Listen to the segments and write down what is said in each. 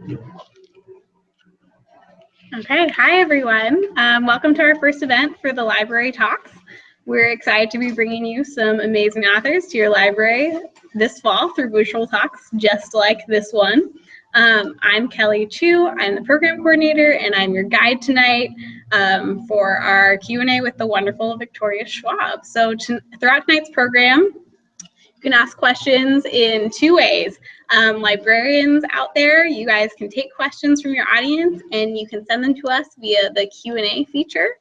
Okay, hi everyone. Welcome to our first event for the Library Talks. We're excited to be bringing you some amazing authors to your library this fall through virtual talks just like this one. I'm Kelly Chu, I'm the program coordinator, and I'm your guide tonight for our Q&A with the wonderful Victoria Schwab. So throughout tonight's program, you can ask questions in two ways. Librarians out there, you guys can take questions from your audience and you can send them to us via the Q&A feature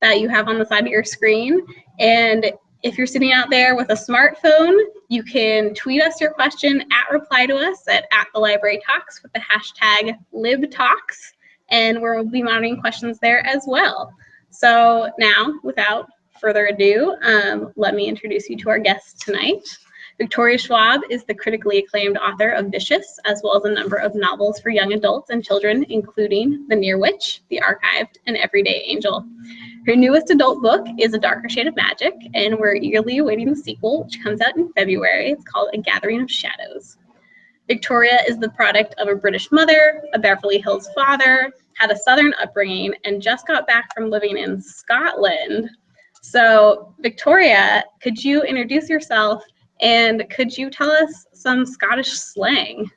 that you have on the side of your screen. And if you're sitting out there with a smartphone, you can tweet us your question at reply to us at the Library Talks with the hashtag LibTalks, and we'll be monitoring questions there as well. So now, without further ado, let me introduce you to our guests tonight. Victoria Schwab is the critically acclaimed author of Vicious, as well as a number of novels for young adults and children, including The Near Witch, The Archived, and Everyday Angel. Her newest adult book is A Darker Shade of Magic, and we're eagerly awaiting the sequel, which comes out in February. It's called A Gathering of Shadows. Victoria is the product of a British mother, a Beverly Hills father, had a Southern upbringing, and just got back from living in Scotland. So, Victoria, could you introduce yourself? And could you tell us some Scottish slang?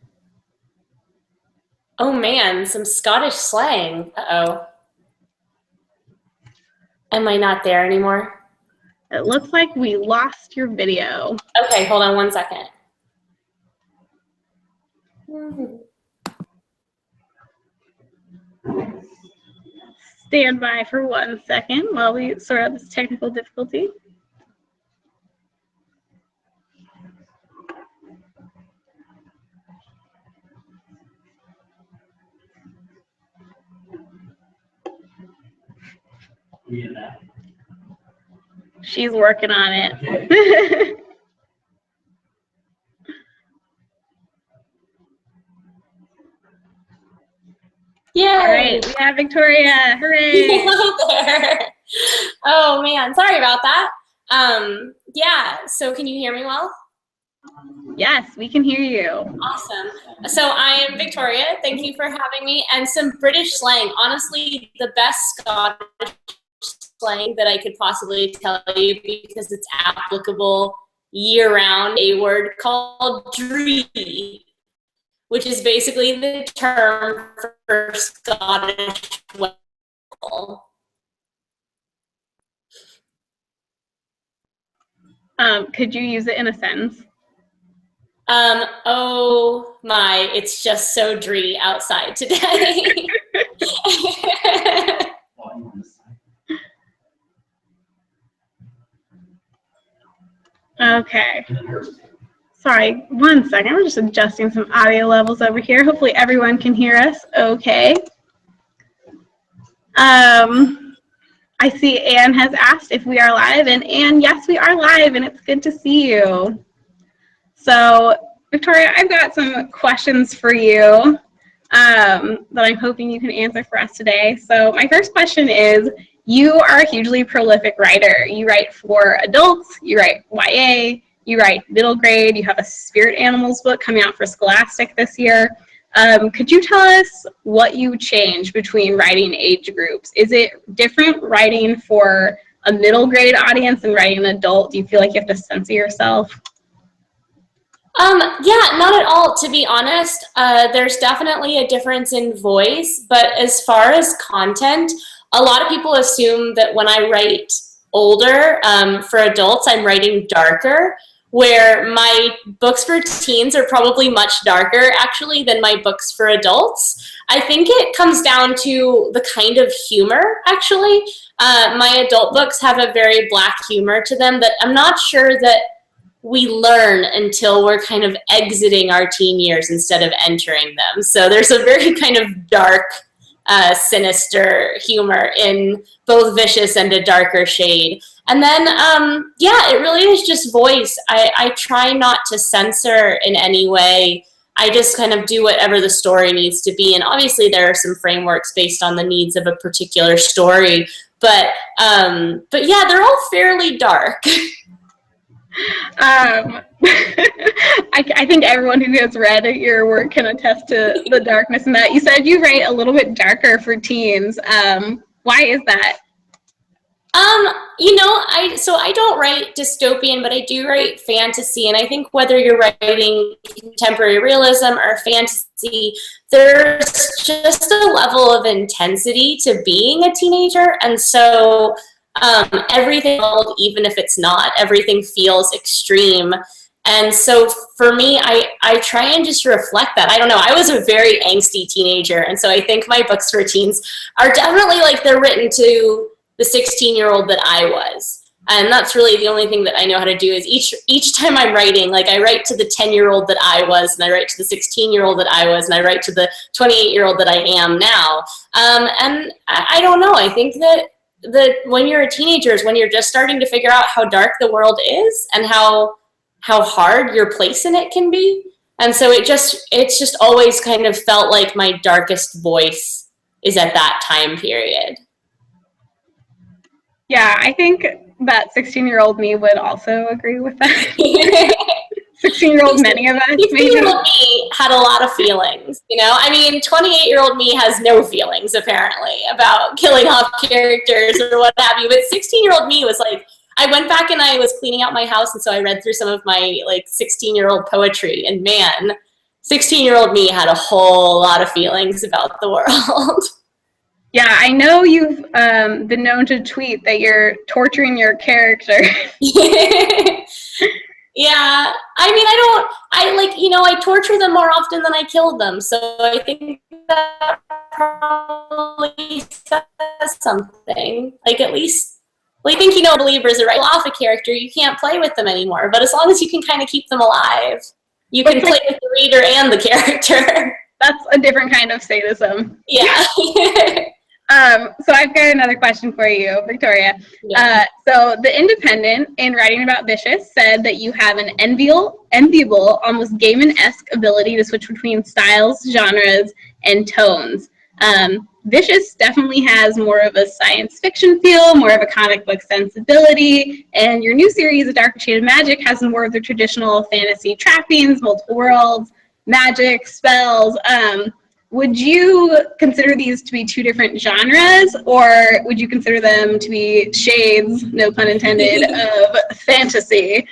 Oh man, some Scottish slang. Uh-oh. Am I not there anymore? It looks like we lost your video. Okay, hold on one second. Stand by for 1 second while we sort out this technical difficulty. She's working on it. Yay! All right, we have Victoria. Hooray! Hello there. Oh man, sorry about that. Yeah, so can you hear me well? Yes, we can hear you. Awesome. So I am Victoria. Thank you for having me. And some British slang. Honestly, the best Scottish slang that I could possibly tell you because it's applicable year-round, a word called dree, which is basically the term for Scottish well. Could you use it in a sentence? Oh my, it's just so dree outside today. Okay. Sorry, 1 second. We're just adjusting some audio levels over here. Hopefully everyone can hear us okay. I see Anne has asked if we are live, and Anne, yes, we are live, and it's good to see you. So, Victoria, I've got some questions for you that I'm hoping you can answer for us today. So, my first question is, you are a hugely prolific writer. You write for adults, you write YA, you write middle grade, you have a spirit animals book coming out for Scholastic this year. Could you tell us what you change between writing age groups? Is it different writing for a middle grade audience and writing an adult? Do you feel like you have to censor yourself? Yeah, not at all, to be honest. There's definitely a difference in voice, but as far as content, a lot of people assume that when I write older, for adults, I'm writing darker, where my books for teens are probably much darker, actually, than my books for adults. I think it comes down to the kind of humor, actually. My adult books have a very black humor to them that I'm not sure that we learn until we're kind of exiting our teen years instead of entering them. So there's a very kind of dark, sinister humor in both Vicious and A Darker Shade. And then, yeah, it really is just voice. I try not to censor in any way. I just kind of do whatever the story needs to be. And obviously there are some frameworks based on the needs of a particular story. But yeah, they're all fairly dark. I think everyone who has read your work can attest to the darkness in that. You said you write a little bit darker for teens. Why is that? You know, I don't write dystopian, but I do write fantasy, and I think whether you're writing contemporary realism or fantasy, there's just a level of intensity to being a teenager, and so everything, even if it's not, everything feels extreme. And so for me, I try and just reflect that. I don't know, I was a very angsty teenager, and so I think my books for teens are definitely like they're written to the 16-year-old that I was. And that's really the only thing that I know how to do is each time I'm writing, like I write to the 10-year-old that I was, and I write to the 16-year-old that I was, and I write to the 28-year-old that I am now. And I don't know, I think that when you're a teenager is when you're just starting to figure out how dark the world is and how hard your place in it can be. And so it's just always kind of felt like my darkest voice is at that time period. Yeah, I think that 16-year-old me would also agree with that. 16-year-old many of us. 16-year-old me had a lot of feelings, you know? I mean, 28-year-old me has no feelings, apparently, about killing off characters or what have you. But 16-year-old me was like, I went back and I was cleaning out my house, and so I read through some of my, like, 16-year-old poetry, and man, 16-year-old me had a whole lot of feelings about the world. Yeah, I know you've been known to tweet that you're torturing your character. Yeah, I mean, I torture them more often than I kill them, so I think that probably says something. Like, at least, well, I think, believers are right off a character, you can't play with them anymore, but as long as you can kind of keep them alive, you can play with the reader and the character. That's a different kind of sadism. Yeah. So I've got another question for you, Victoria. Yeah. So The Independent, in writing about Vicious, said that you have an enviable, almost Gaiman-esque ability to switch between styles, genres, and tones. Vicious definitely has more of a science fiction feel, more of a comic book sensibility, and your new series, A Darker Shade of Magic, has more of the traditional fantasy trappings, multiple worlds, magic, spells. Would you consider these to be two different genres, or would you consider them to be shades, no pun intended, of fantasy?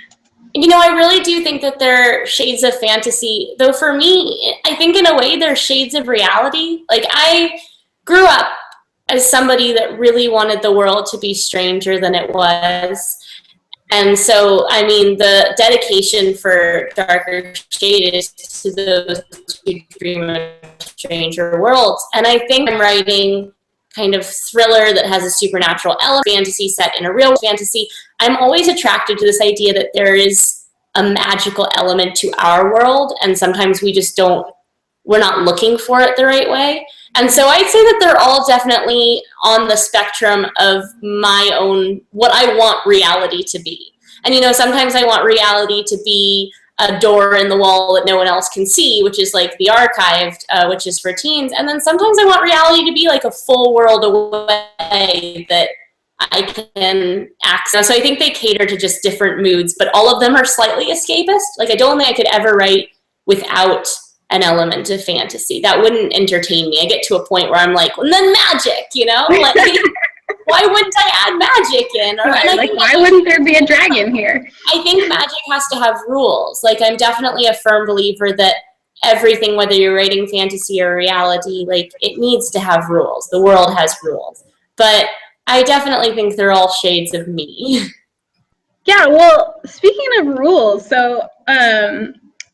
I really do think that they're shades of fantasy, though for me, I think in a way they're shades of reality. Like, I grew up as somebody that really wanted the world to be stranger than it was. And so, I mean, the dedication for Darker Shade is to those who dream of stranger worlds. And I think I'm writing kind of thriller that has a supernatural element, fantasy set in a real fantasy. I'm always attracted to this idea that there is a magical element to our world, and sometimes we're not looking for it the right way. And so I'd say that they're all definitely on the spectrum of my own, what I want reality to be. And, sometimes I want reality to be a door in the wall that no one else can see, which is like the archived, which is for teens. And then sometimes I want reality to be like a full world away that I can access. So I think they cater to just different moods, but all of them are slightly escapist. Like, I don't think I could ever write without an element of fantasy. That wouldn't entertain me. I get to a point where I'm like, and then magic, like, why wouldn't I add magic in? Why wouldn't there be a dragon here? I think magic has to have rules. Like, I'm definitely a firm believer that everything, whether you're writing fantasy or reality, like, it needs to have rules. The world has rules. But I definitely think they're all shades of me. Yeah, well, speaking of rules, so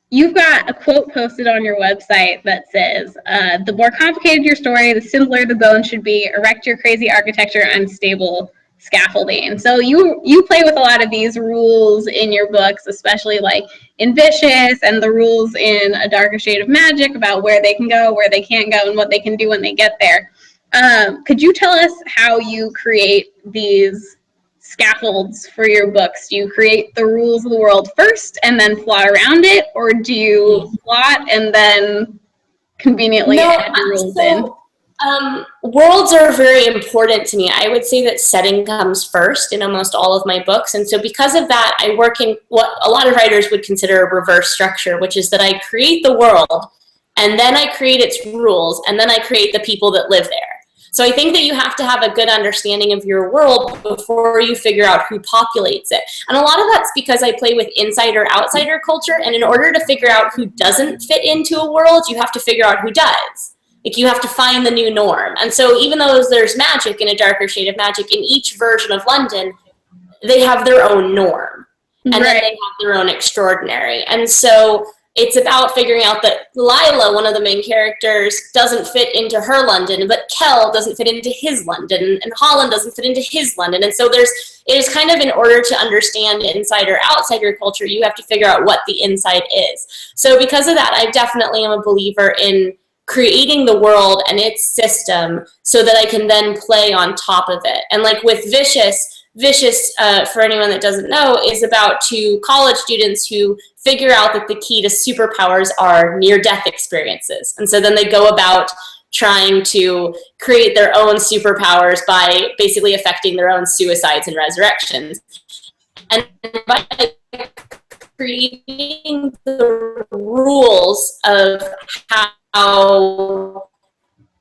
you've got a quote posted on your website that says, the more complicated your story, the simpler the bones should be. Erect your crazy architecture on stable scaffolding. So you play with a lot of these rules in your books, especially like in Vicious, and the rules in A Darker Shade of Magic about where they can go, where they can't go, and what they can do when they get there. Could you tell us how you create these scaffolds for your books? Do you create the rules of the world first and then plot around it, or do you plot and then conveniently add the rules in? Worlds are very important to me. I would say that setting comes first in almost all of my books. And so because of that, I work in what a lot of writers would consider a reverse structure, which is that I create the world, and then I create its rules, and then I create the people that live there. So I think that you have to have a good understanding of your world before you figure out who populates it. And a lot of that's because I play with insider-outsider culture, and in order to figure out who doesn't fit into a world, you have to figure out who does. Like, you have to find the new norm. And so even though there's magic and a darker shade of magic, in each version of London, they have their own norm. And then they have their own extraordinary. And so it's about figuring out that Lila, one of the main characters, doesn't fit into her London, but Kell doesn't fit into his London, and Holland doesn't fit into his London. And so it is kind of, in order to understand insider-outsider culture, you have to figure out what the inside is. So because of that, I definitely am a believer in creating the world and its system so that I can then play on top of it. And like with Vicious, for anyone that doesn't know, is about two college students who figure out that the key to superpowers are near-death experiences. And so then they go about trying to create their own superpowers by basically affecting their own suicides and resurrections. And by creating the rules of how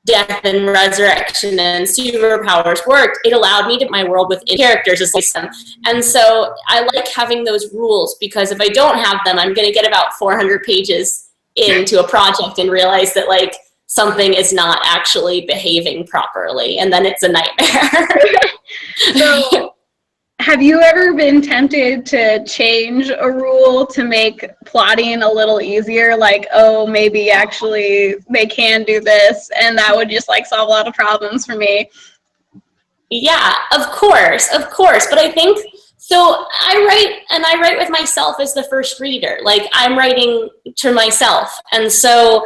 death and resurrection and superpowers worked, it allowed me to my world with characters as system. And so I like having those rules, because if I don't have them, I'm going to get about 400 pages into a project and realize that like something is not actually behaving properly, and then it's a nightmare. So have you ever been tempted to change a rule to make plotting a little easier? Like, oh, maybe actually they can do this, and that would just like solve a lot of problems for me. Yeah, of course. But I think, so I write with myself as the first reader. Like, I'm writing to myself. And so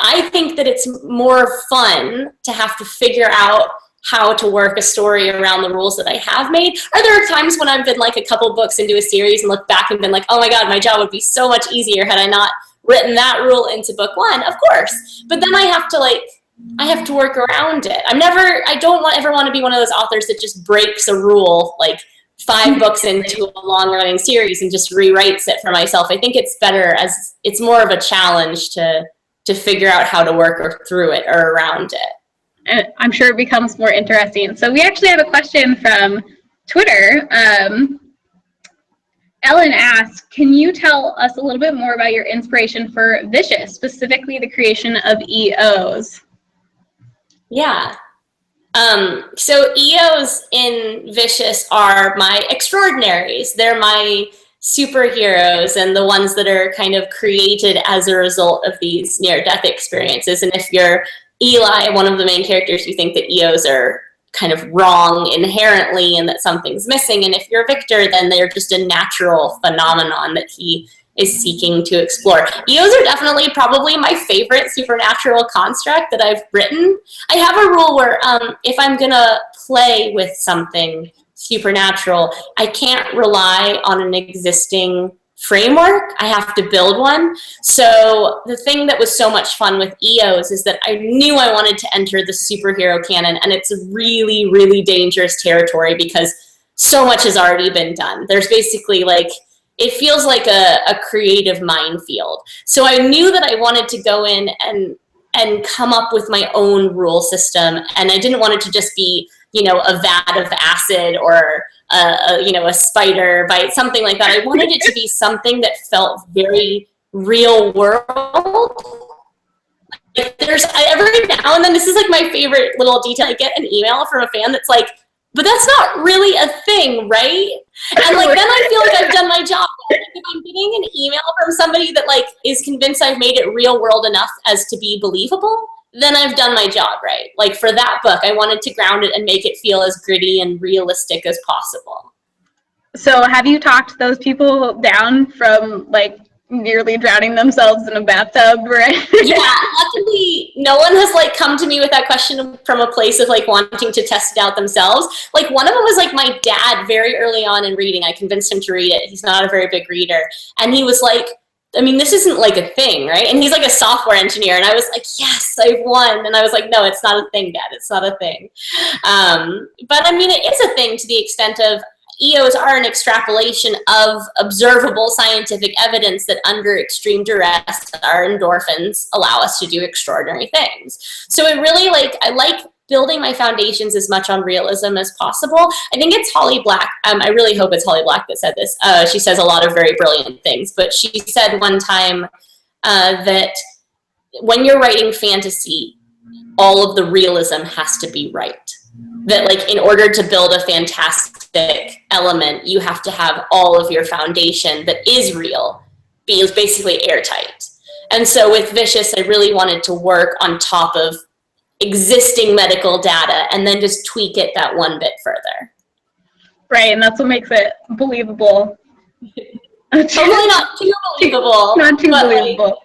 I think that it's more fun to have to figure out how to work a story around the rules that I have made. Are there times when I've been like a couple books into a series and looked back and been like, oh my God, my job would be so much easier had I not written that rule into book one? Of course. But then I have to work around it. I don't ever want to be one of those authors that just breaks a rule like 5 books into a long running series and just rewrites it for myself. I think it's better as it's more of a challenge to figure out how to work through it or around it. And I'm sure it becomes more interesting. So we actually have a question from Twitter. Ellen asked, can you tell us a little bit more about your inspiration for Vicious, specifically the creation of EOs? Yeah. So EOs in Vicious are my extraordinaries. They're my superheroes and the ones that are kind of created as a result of these near-death experiences. And if you're Eli, one of the main characters, you think that EOs are kind of wrong inherently and that something's missing. And if you're Victor, then they're just a natural phenomenon that he is seeking to explore. EOs are definitely probably my favorite supernatural construct that I've written. I have a rule where if I'm going to play with something supernatural, I can't rely on an existing framework. I have to build one. So the thing that was so much fun with EOs is that I knew I wanted to enter the superhero canon, and it's really, really dangerous territory because so much has already been done. There's basically like, it feels like a creative minefield. So I knew that I wanted to go in and come up with my own rule system, and I didn't want it to just be, you know, a vat of acid or a spider bite, something like that. I wanted it to be something that felt very real world. Like every now and then, this is like my favorite little detail. I get an email from a fan that's like, but that's not really a thing, right? And like, then I feel like I've done my job. If I'm getting an email from somebody that like is convinced I've made it real world enough as to be believable, then I've done my job right. Like for that book, I wanted to ground it and make it feel as gritty and realistic as possible. So have you talked those people down from like nearly drowning themselves in a bathtub, right? Yeah, luckily no one has like come to me with that question from a place of like wanting to test it out themselves. Like one of them was like my dad very early on in reading. I convinced him to read it. He's not a very big reader. And he was like, I mean, this isn't like a thing, right? And he's like a software engineer. And I was like, yes, I've won. And I was like, no, it's not a thing, Dad. It's not a thing. But I mean, it is a thing to the extent of EOs are an extrapolation of observable scientific evidence that under extreme duress, our endorphins allow us to do extraordinary things. So it really I like building my foundations as much on realism as possible. I think it's Holly Black. I really hope it's Holly Black that said this. She says a lot of very brilliant things, but she said one time that when you're writing fantasy, all of the realism has to be right. That in order to build a fantastic element, you have to have all of your foundation that is real be basically airtight. And so with Vicious, I really wanted to work on top of existing medical data and then just tweak it that one bit further. Right, and that's what makes it believable. Hopefully not too believable. Not too believable.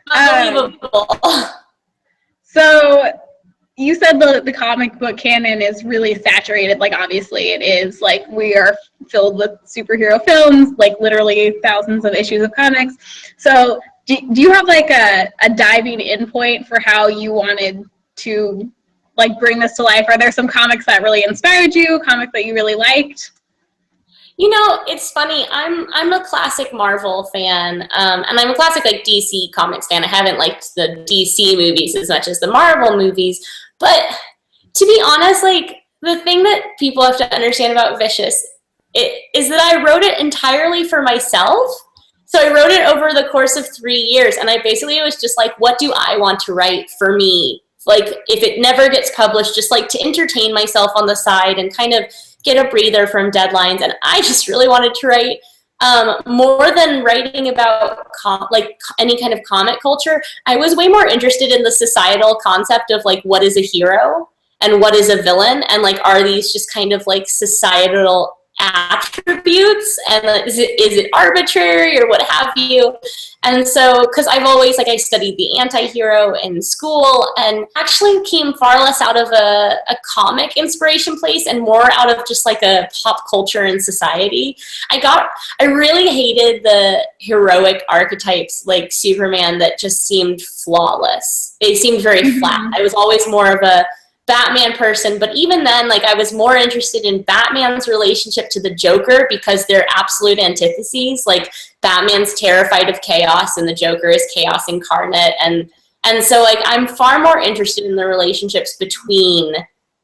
Unbelievable. So you said the comic book canon is really saturated. Obviously it is. We are filled with superhero films, literally thousands of issues of comics. So do you have a diving in point for how you wanted to bring this to life? Are there some comics that really inspired you, comics that you really liked? It's funny. I'm a classic Marvel fan, and I'm a classic DC comics fan. I haven't liked the DC movies as much as the Marvel movies, but to be honest, the thing that people have to understand about Vicious is that I wrote it entirely for myself. So I wrote it over the course of 3 years, and I basically was just what do I want to write for me? If it never gets published, just to entertain myself on the side and kind of get a breather from deadlines. And I just really wanted to write more than writing about any kind of comic culture. I was way more interested in the societal concept of what is a hero and what is a villain, and are these just kind of societal attributes, and is it arbitrary or what have you? And so, because I've always I studied the anti-hero in school, and actually came far less out of a comic inspiration place and more out of just a pop culture and society. I really hated the heroic archetypes like Superman that just seemed flawless. They seemed very flat. I was always more of a Batman person, but even then, I was more interested in Batman's relationship to the Joker because they're absolute antitheses. Batman's terrified of chaos and the Joker is chaos incarnate, and so I'm far more interested in the relationships between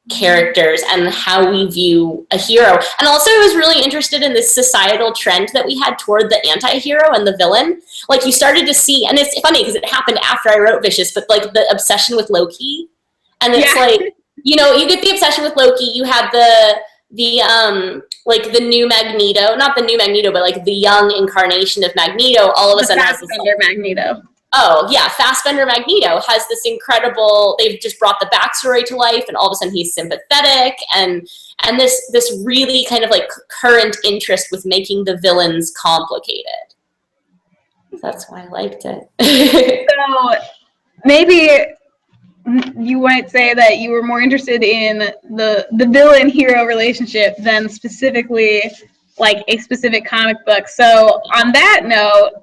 characters and how we view a hero. And also I was really interested in this societal trend that we had toward the anti-hero and the villain. You started to see, and it's funny because it happened after I wrote Vicious, but the obsession with Loki. And it's you get the obsession with Loki. You have the new Magneto, not the new Magneto, but the young incarnation of Magneto. All of a sudden has this Magneto. Oh yeah, Fassbender Magneto has this incredible. They've just brought the backstory to life, and all of a sudden he's sympathetic, and this really kind of current interest with making the villains complicated. That's why I liked it. So maybe you might say that you were more interested in the villain-hero relationship than specifically a specific comic book. So on that note,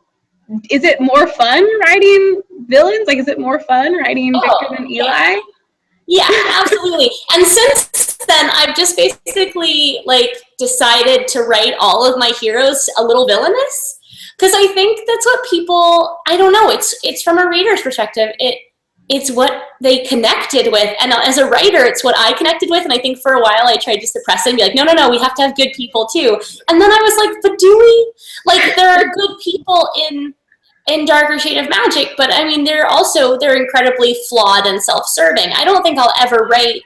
is it more fun writing villains? Is it more fun writing Victor than Eli? Yeah, absolutely. And since then, I've just basically decided to write all of my heroes a little villainous, because I think that's what people, I don't know, it's from a reader's perspective. It's what they connected with. And as a writer, it's what I connected with. And I think for a while I tried to suppress it and be no, we have to have good people too. And then I was but do we? There are good people in Darker Shade of Magic, but I mean, they're incredibly flawed and self-serving. I don't think I'll ever write,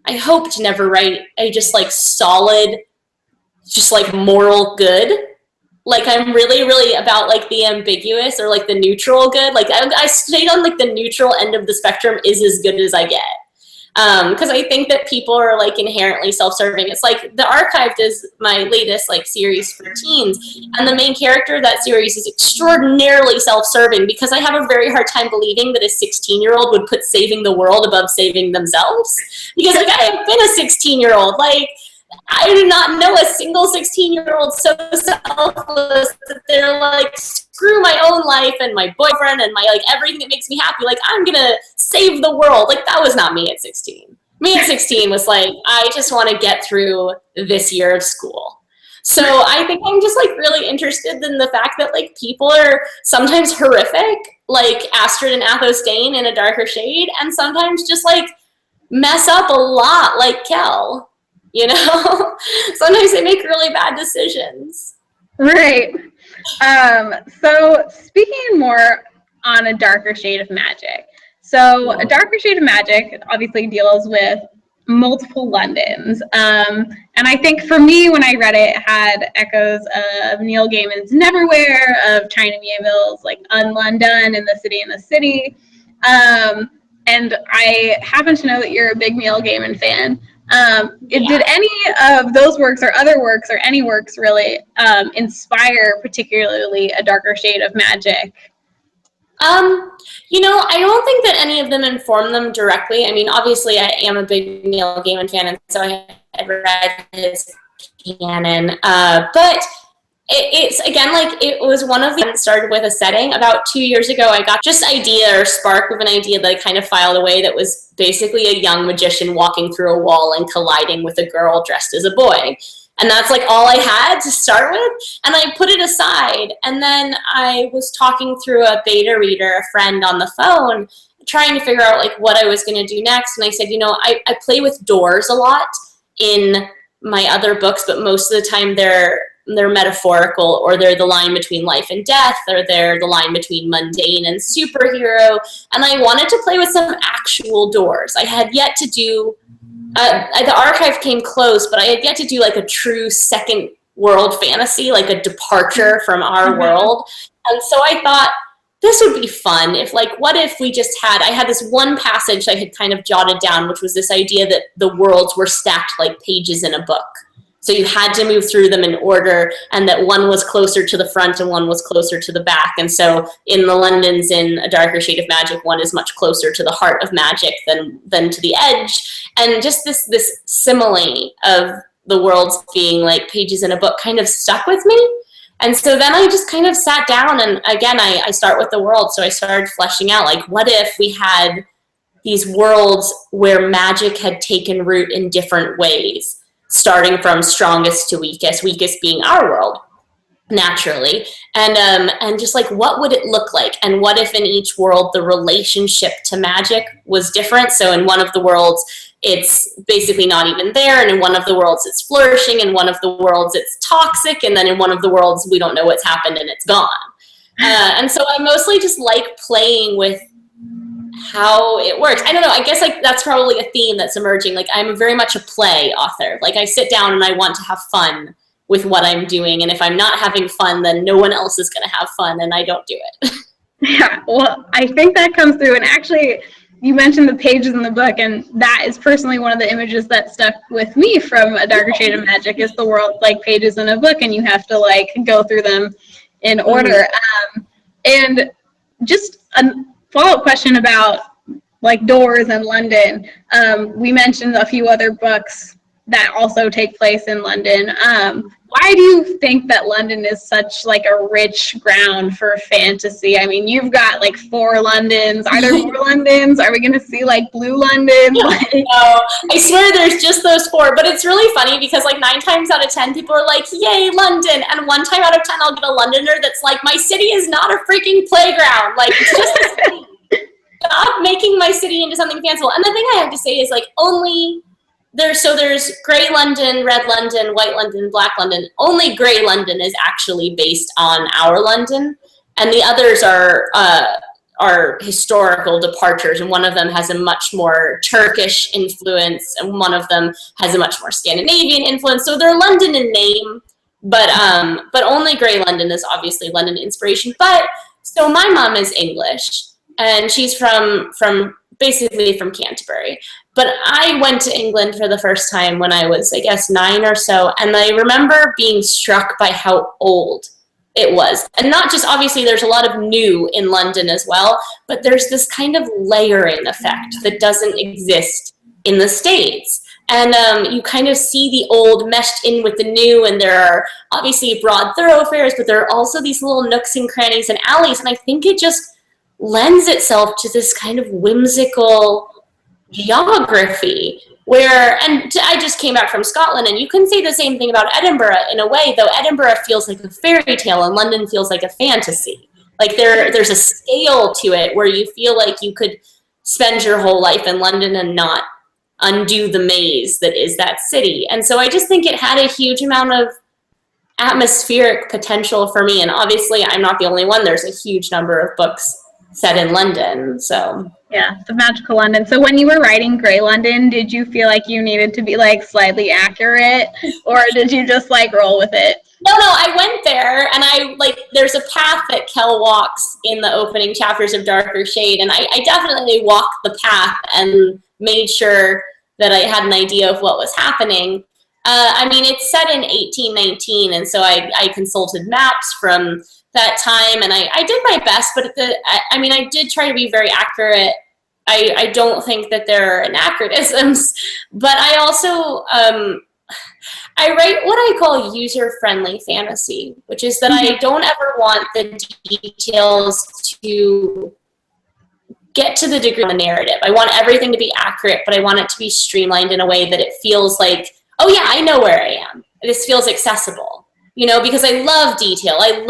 I hope to never write a just solid, just moral good. I'm really, really about the ambiguous or the neutral good. I stayed on the neutral end of the spectrum is as good as I get. Because I think that people are inherently self-serving. It's The Archived is my latest series for teens, and the main character of that series is extraordinarily self-serving because I have a very hard time believing that a 16-year-old would put saving the world above saving themselves. Because I have been a 16-year-old. I do not know a single 16-year-old so selfless that they're like, screw my own life and my boyfriend and my like everything that makes me happy. Like, I'm gonna save the world. Like, that was not me at 16. Me at 16 was like, I just want to get through this year of school. So I think I'm just like really interested in the fact that like people are sometimes horrific, like Astrid and Athos Dane in A Darker Shade, and sometimes just like mess up a lot, like Kel. You know, sometimes they make really bad decisions. Right. So speaking more on A Darker Shade of Magic. So A Darker Shade of Magic obviously deals with multiple Londons. And I think for me, when I read it, it had echoes of Neil Gaiman's Neverwhere, of China Miéville's like Unlondon and the City. And I happen to know that you're a big Neil Gaiman fan. Did any of those works or other works or any works really inspire particularly A Darker Shade of Magic? You know, I don't think that any of them inform them directly. I mean, obviously I am a big Neil Gaiman fan, and so I had read his canon, but it's again, like, it was one of the that started with a setting. About 2 years ago, I got just idea or spark of an idea that I kind of filed away that was basically a young magician walking through a wall and colliding with a girl dressed as a boy. And that's like all I had to start with. And I put it aside. And then I was talking through a beta reader, a friend on the phone, trying to figure out like what I was going to do next. And I said, you know, I play with doors a lot in my other books, but most of the time they're metaphorical, or they're the line between life and death, or they're the line between mundane and superhero. And I wanted to play with some actual doors. I had yet to do, the archive came close, but I had yet to do like a true second world fantasy, like a departure from our world. And so I thought, this would be fun if, like, what if we just had, I had this one passage I had kind of jotted down, which was this idea that the worlds were stacked like pages in a book. So you had to move through them in order, and that one was closer to the front and one was closer to the back. And so in the Londons in A Darker Shade of Magic, one is much closer to the heart of magic than to the edge. And just this simile of the worlds being like pages in a book kind of stuck with me. And so then I just kind of sat down, and again, I start with the world. So I started fleshing out, like, what if we had these worlds where magic had taken root in different ways, starting from strongest to weakest being our world, naturally. And just like, what would it look like? And what if in each world the relationship to magic was different? So in one of the worlds, it's basically not even there. And in one of the worlds, it's flourishing. In one of the worlds, it's toxic. And then in one of the worlds, we don't know what's happened and it's gone. And so I mostly just like playing with how it works. I don't know. I guess like that's probably a theme that's emerging. Like, I'm very much a play author. Like, I sit down and I want to have fun with what I'm doing. And if I'm not having fun, then no one else is going to have fun, and I don't do it. Yeah, well, I think that comes through. And actually, you mentioned the pages in the book, and that is personally one of the images that stuck with me from A Darker Shade of Magic, is the world like pages in a book, and you have to like go through them in order. And just a follow-up question about like doors and London. We mentioned a few other books that also take place in London. Why do you think that London is such like a rich ground for fantasy? I mean, you've got like 4 Londons. Are there more Londons? Are we going to see like Blue London? No, I swear there's just those 4. But it's really funny because like 9 times out of 10, people are like, yay, London. And 1 time out of 10, I'll get a Londoner that's like, my city is not a freaking playground. Like, it's just a city. Stop making my city into something fanciful. And the thing I have to say is like, there's gray London, red London, white London, black London. Only gray London is actually based on our London, and the others are historical departures, and one of them has a much more Turkish influence, and one of them has a much more Scandinavian influence. So they're London in name, but only gray London is obviously London inspiration. But so my mom is English, and she's basically from Canterbury. But I went to England for the first time when I was, I guess, 9 or so, and I remember being struck by how old it was. And not just, obviously, there's a lot of new in London as well, but there's this kind of layering effect that doesn't exist in the States. And you kind of see the old meshed in with the new, and there are obviously broad thoroughfares, but there are also these little nooks and crannies and alleys, and I think it just lends itself to this kind of whimsical geography where, and I just came back from Scotland, and you can say the same thing about Edinburgh in a way, though Edinburgh feels like a fairy tale and London feels like a fantasy. Like there's a scale to it where you feel like you could spend your whole life in London and not undo the maze that is that city. And so I just think it had a huge amount of atmospheric potential for me. And obviously I'm not the only one. There's a huge number of books set in London. So yeah, the magical London. So when you were writing Grey London, did you feel like you needed to be like slightly accurate, or did you just like roll with it? No, I went there, and there's a path that Kel walks in the opening chapters of Darker Shade, and I definitely walked the path and made sure that I had an idea of what was happening. I mean, it's set in 1819, and so I consulted maps from that time, and I did my best, but I did try to be very accurate. I don't think that there are anachronisms, but I also, I write what I call user-friendly fantasy, which is that I don't ever want the details to get to the degree of the narrative. I want everything to be accurate, but I want it to be streamlined in a way that it feels like, oh yeah, I know where I am. This feels accessible, because I love detail. I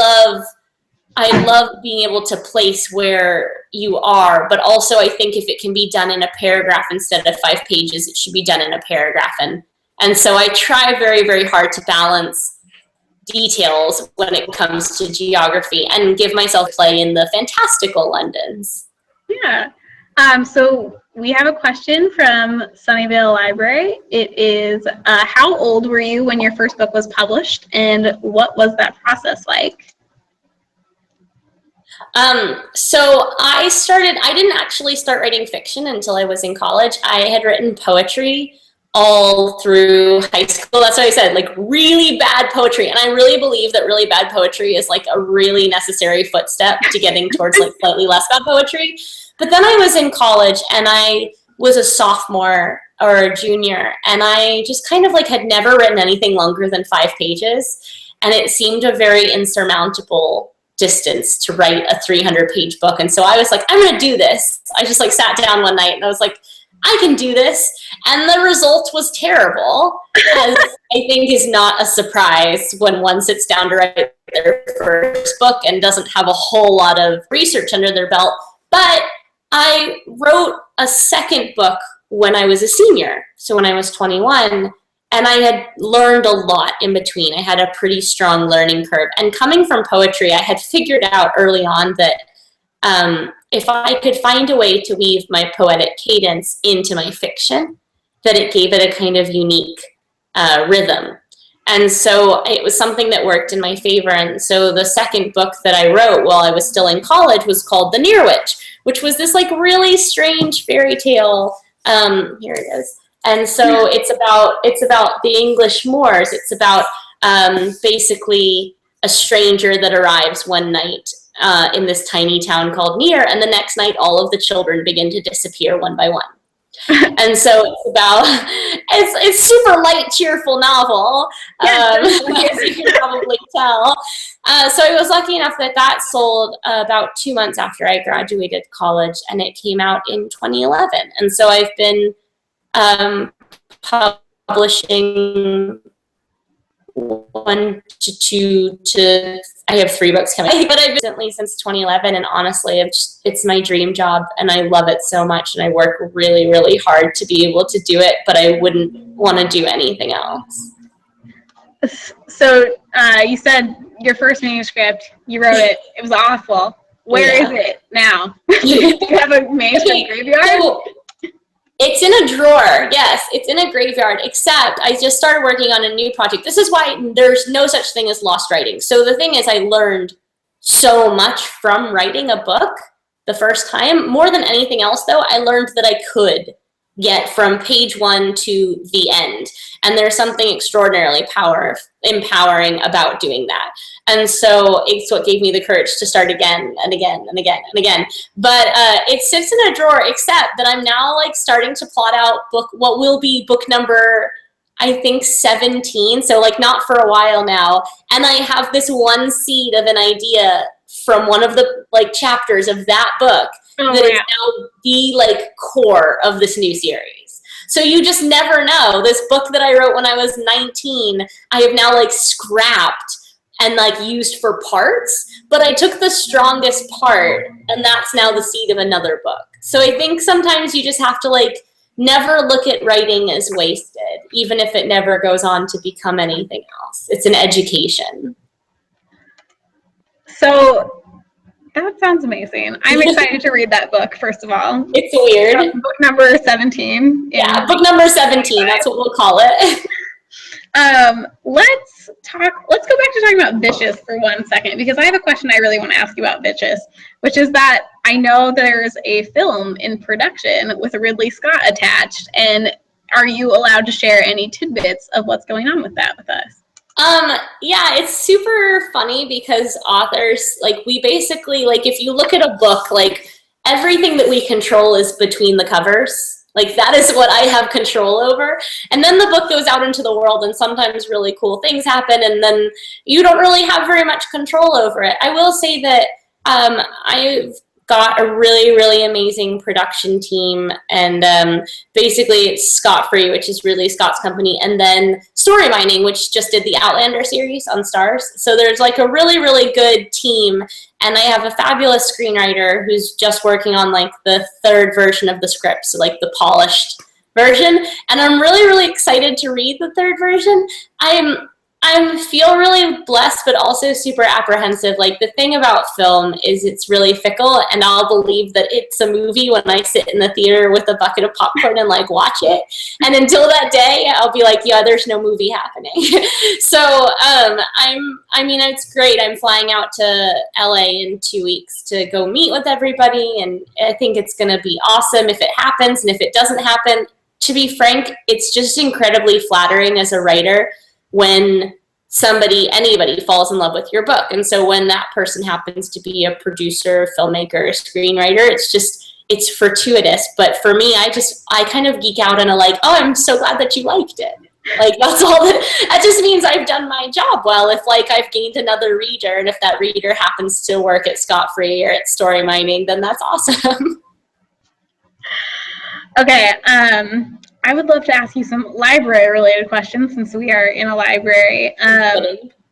love being able to place where you are, but also I think if it can be done in a paragraph instead of 5 pages, it should be done in a paragraph. And so I try very, very hard to balance details when it comes to geography and give myself play in the fantastical Londons. Yeah. So we have a question from Sunnyvale Library. It is, how old were you when your first book was published, and what was that process like? So I didn't actually start writing fiction until I was in college. I had written poetry all through high school. That's what I said, like really bad poetry. And I really believe that really bad poetry is like a really necessary footstep to getting towards like slightly less bad poetry. But then I was in college, and I was a sophomore or a junior, and I just kind of like had never written anything longer than 5 pages. And it seemed a very insurmountable distance to write a 300-page book. And so I was like, I'm going to do this. I just like sat down one night and I was like, I can do this. And the result was terrible, as I think is not a surprise when one sits down to write their first book and doesn't have a whole lot of research under their belt. But I wrote a second book when I was a senior, so when I was 21, and I had learned a lot in between. I had a pretty strong learning curve. And coming from poetry, I had figured out early on that if I could find a way to weave my poetic cadence into my fiction, that it gave it a kind of unique rhythm. And so it was something that worked in my favor. And so the second book that I wrote while I was still in college was called The Near Witch, which was this like really strange fairy tale. Here it is. And so it's about the English moors. It's about basically a stranger that arrives one night in this tiny town called Near, and the next night all of the children begin to disappear one by one. And so it's super light, cheerful novel, as you can probably tell. So I was lucky enough that sold about 2 months after I graduated college, and it came out in 2011. And so I've been publishing 1 to 2 to I have 3 books coming, but I've recently since 2011, and honestly, it's my dream job, and I love it so much, and I work really, really hard to be able to do it, but I wouldn't want to do anything else. So you said your first manuscript, you wrote it, it was awful. Where is it now? Do you have a manuscript graveyard? It's in a drawer. Yes, it's in a graveyard, except I just started working on a new project. This is why there's no such thing as lost writing. So the thing is, I learned so much from writing a book the first time. More than anything else, though, I learned that I could get from page 1 to the end. And there's something extraordinarily empowering about doing that. And so it's what gave me the courage to start again and again and again and again. But it sits in a drawer, except that I'm now like starting to plot out what will be book number, I think, 17. So like not for a while now. And I have this one seed of an idea from one of the like chapters of that book that is now the like core of this new series. So you just never know. This book that I wrote when I was 19, I have now like scrapped and like used for parts, but I took the strongest part, and that's now the seed of another book. So I think sometimes you just have to like never look at writing as wasted, even if it never goes on to become anything else. It's an education. So that sounds amazing. I'm excited to read that book, first of all. It's weird. Book number 17. Yeah, book number 17, that's what we'll call it. Let's go back to talking about Vicious for 1 second, because I have a question I really want to ask you about Vicious, which is that I know there's a film in production with Ridley Scott attached, and are you allowed to share any tidbits of what's going on with that with us? Yeah, it's super funny because authors, like, we basically, like, if you look at a book, like, everything that we control is between the covers. Like, that is what I have control over. And then the book goes out into the world, and sometimes really cool things happen, and then you don't really have very much control over it. I will say that I've got a really, really amazing production team, and basically it's Scott Free, which is Ridley Scott's company, and then Story Mining, which just did the Outlander series on Stars. So there's like a really, really good team, and I have a fabulous screenwriter who's just working on like the 3rd version of the script, so like the polished version, and I'm really, really excited to read the 3rd version. I feel really blessed, but also super apprehensive. Like, the thing about film is it's really fickle, and I'll believe that it's a movie when I sit in the theater with a bucket of popcorn and like watch it. And until that day, I'll be like, yeah, there's no movie happening. So I mean, it's great. I'm flying out to LA in 2 weeks to go meet with everybody, and I think it's going to be awesome if it happens. And if it doesn't happen, to be frank, it's just incredibly flattering as a writer when anybody falls in love with your book. And so when that person happens to be a producer, filmmaker, screenwriter, it's fortuitous. But for me, I kind of geek out and I'm like, oh, I'm so glad that you liked it. Like, that's all that just means I've done my job well. If like I've gained another reader, and if that reader happens to work at Scott Free or at Story Mining, then that's awesome. Okay, I would love to ask you some library-related questions since we are in a library.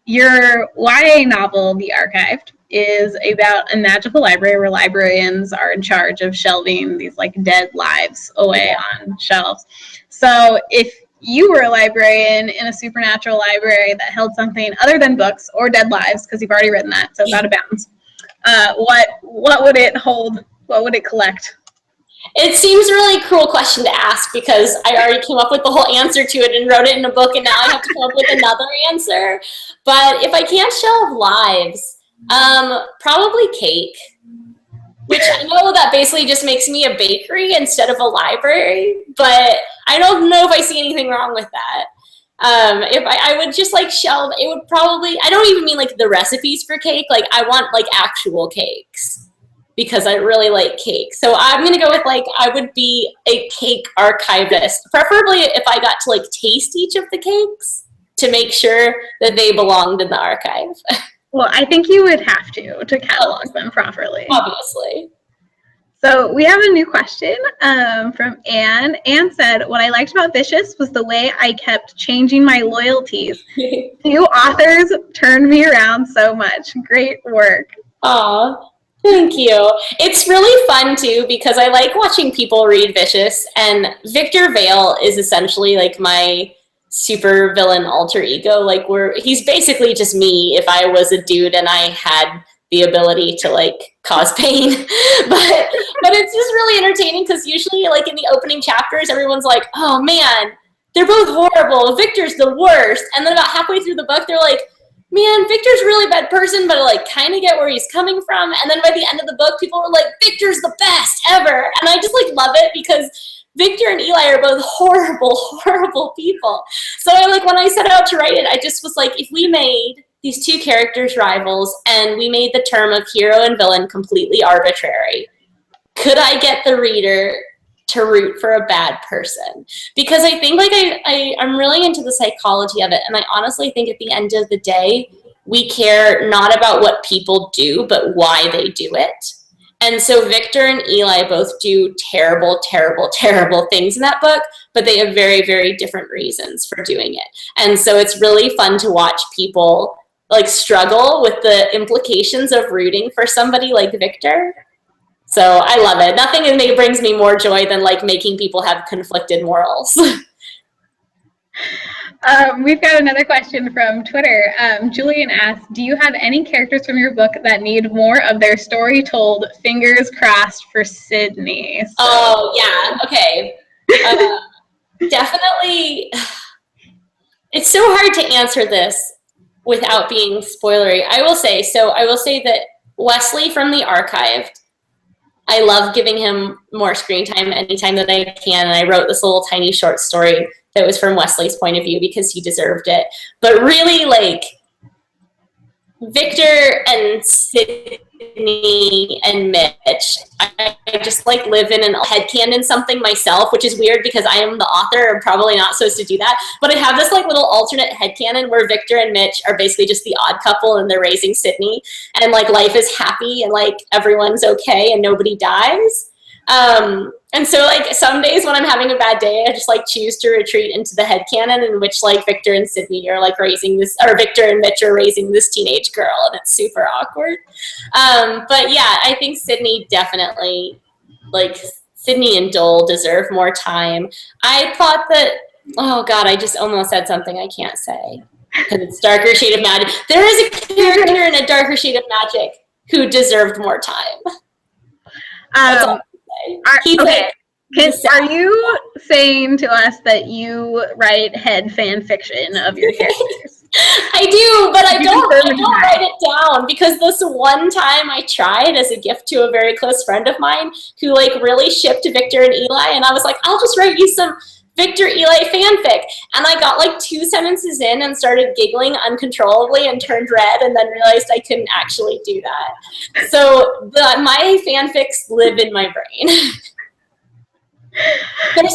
Your YA novel, The Archived, is about a magical library where librarians are in charge of shelving these like dead lives away on shelves. So if you were a librarian in a supernatural library that held something other than books or dead lives, because you've already written that, so it's out of bounds, what would it hold? What would it collect? It seems a really cruel question to ask because I already came up with the whole answer to it and wrote it in a book, and now I have to come up with another answer. But if I can't shelve lives, probably cake, which I know that basically just makes me a bakery instead of a library, but I don't know if I see anything wrong with that. If I would just like shelve, it would probably, I don't even mean like the recipes for cake, like I want like actual cakes, because I really like cake. So I'm going to go with like, I would be a cake archivist, preferably if I got to like taste each of the cakes to make sure that they belonged in the archive. Well, I think you would have to catalog them properly. Obviously. So we have a new question from Anne. Anne said, what I liked about Vicious was the way I kept changing my loyalties. New authors turned me around so much. Great work. Aw. Thank you. It's really fun, too, because I like watching people read Vicious, and Victor Vale is essentially like my super villain alter ego. Like, he's basically just me if I was a dude and I had the ability to, like, cause pain. but it's just really entertaining because usually, like, in the opening chapters, everyone's like, oh, man, they're both horrible. Victor's the worst. And then about halfway through the book, they're like, man, Victor's a really bad person, but I like kind of get where he's coming from. And then by the end of the book, people were like, Victor's the best ever. And I just like love it because Victor and Eli are both horrible, horrible people. So when I set out to write it, I just was like, if we made these two characters rivals and we made the term of hero and villain completely arbitrary, could I get the reader to root for a bad person? Because I think I'm really into the psychology of it, and I honestly think at the end of the day, we care not about what people do, but why they do it. And so Victor and Eli both do terrible, terrible, terrible things in that book, but they have very, very different reasons for doing it. And so it's really fun to watch people struggle with the implications of rooting for somebody like Victor. So I love it. Nothing brings me more joy than making people have conflicted morals. We've got another question from Twitter. Julian asks, do you have any characters from your book that need more of their story told? Fingers crossed for Sydney. So. Oh, yeah. Okay. Definitely. It's so hard to answer this without being spoilery. I will say that Wesley from the Archived, I love giving him more screen time anytime that I can, and I wrote this little tiny short story that was from Wesley's point of view because he deserved it. But really, Victor and Sydney and Mitch, I just live in an headcanon something myself, which is weird because I am the author. I'm probably not supposed to do that. But I have this little alternate headcanon where Victor and Mitch are basically just the odd couple and they're raising Sydney. And life is happy and everyone's okay and nobody dies. And so some days when I'm having a bad day, I just choose to retreat into the headcanon in which Victor and Sydney are raising this, or Victor and Mitch are raising this teenage girl, and it's super awkward. But yeah, I think Sydney definitely, Sydney and Dole deserve more time. I thought that, oh God, I just almost said something I can't say because it's Darker Shade of Magic. There is a character in a Darker Shade of Magic who deserved more time. Are you saying to us that you write head fan fiction of your characters? I do, but I don't write it down because this one time I tried as a gift to a very close friend of mine who really shipped Victor and Eli, and I was like, I'll just write you some Victor Eli fanfic. And I got 2 sentences in and started giggling uncontrollably and turned red and then realized I couldn't actually do that. So my fanfics live in my brain. There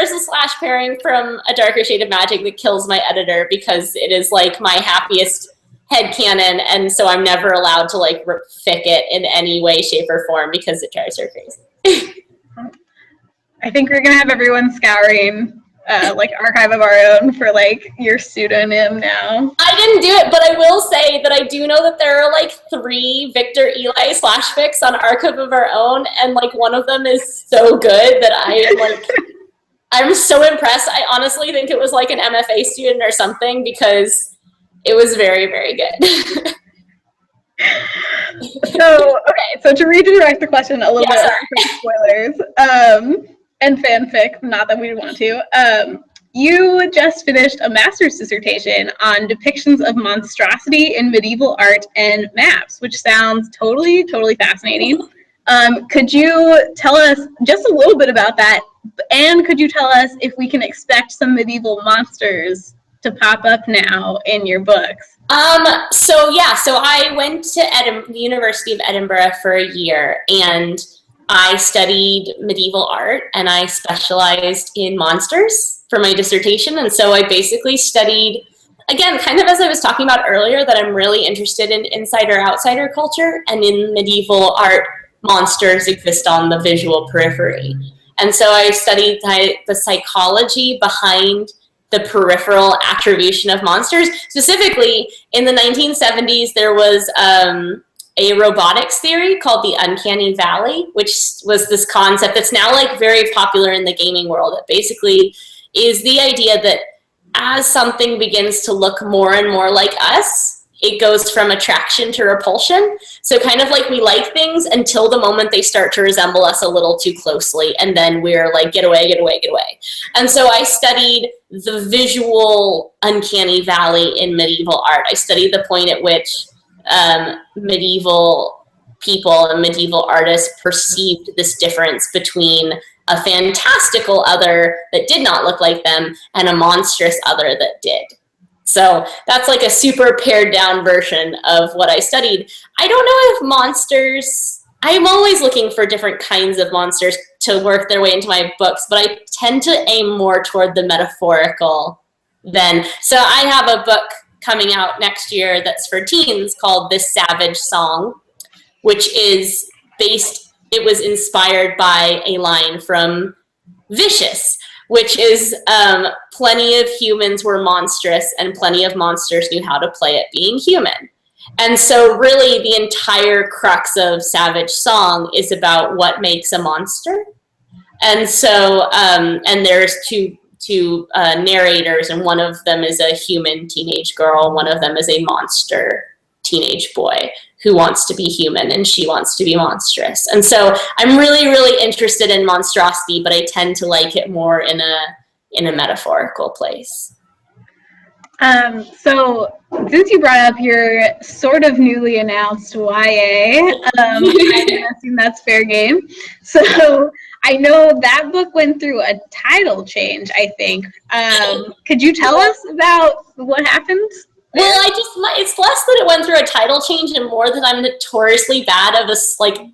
is a slash pairing from A Darker Shade of Magic that kills my editor because it is my happiest headcanon, and so I'm never allowed to fic it in any way, shape, or form because it drives her crazy. I think we're gonna have everyone scouring Archive of Our Own for your pseudonym now. I didn't do it, but I will say that I do know that there are 3 Victor Eli slash fics on Archive of Our Own, and one of them is so good that I am I'm so impressed. I honestly think it was an MFA student or something because it was very, very good. So to redirect the question a little bit from spoilers, and fanfic, not that we want to, you just finished a master's dissertation on depictions of monstrosity in medieval art and maps, which sounds totally, totally fascinating. Could you tell us just a little bit about that? And could you tell us if we can expect some medieval monsters to pop up now in your books? So I went to the University of Edinburgh for a year, and I studied medieval art, and I specialized in monsters for my dissertation. And so I basically studied, again, kind of as I was talking about earlier, that I'm really interested in insider-outsider culture, and in medieval art, monsters exist on the visual periphery. And so I studied the psychology behind the peripheral attribution of monsters. Specifically, in the 1970s, there was a robotics theory called the uncanny valley, which was this concept that's now very popular in the gaming world. It basically is the idea that as something begins to look more and more like us, it goes from attraction to repulsion. So kind of we like things until the moment they start to resemble us a little too closely, and then we're get away, get away, get away. And so I studied the visual uncanny valley in medieval art. I studied the point at which medieval people and medieval artists perceived this difference between a fantastical other that did not look like them and a monstrous other that did. So that's like a super pared down version of what I studied. I don't know if monsters, I'm always looking for different kinds of monsters to work their way into my books, but I tend to aim more toward the metaphorical than. So I have a book coming out next year that's for teens called This Savage Song, which is it was inspired by a line from Vicious, which is plenty of humans were monstrous and plenty of monsters knew how to play at being human. And so really the entire crux of Savage Song is about what makes a monster. And so, and there's two narrators, and one of them is a human teenage girl, one of them is a monster teenage boy who wants to be human and she wants to be monstrous. And so I'm really, really interested in monstrosity, but I tend to like it more in a metaphorical place. So since you brought up your sort of newly announced YA, I'm guessing that's fair game. So I know that book went through a title change, I think. Could you tell us about what happened? Well, it's less that it went through a title change and more that I'm notoriously bad at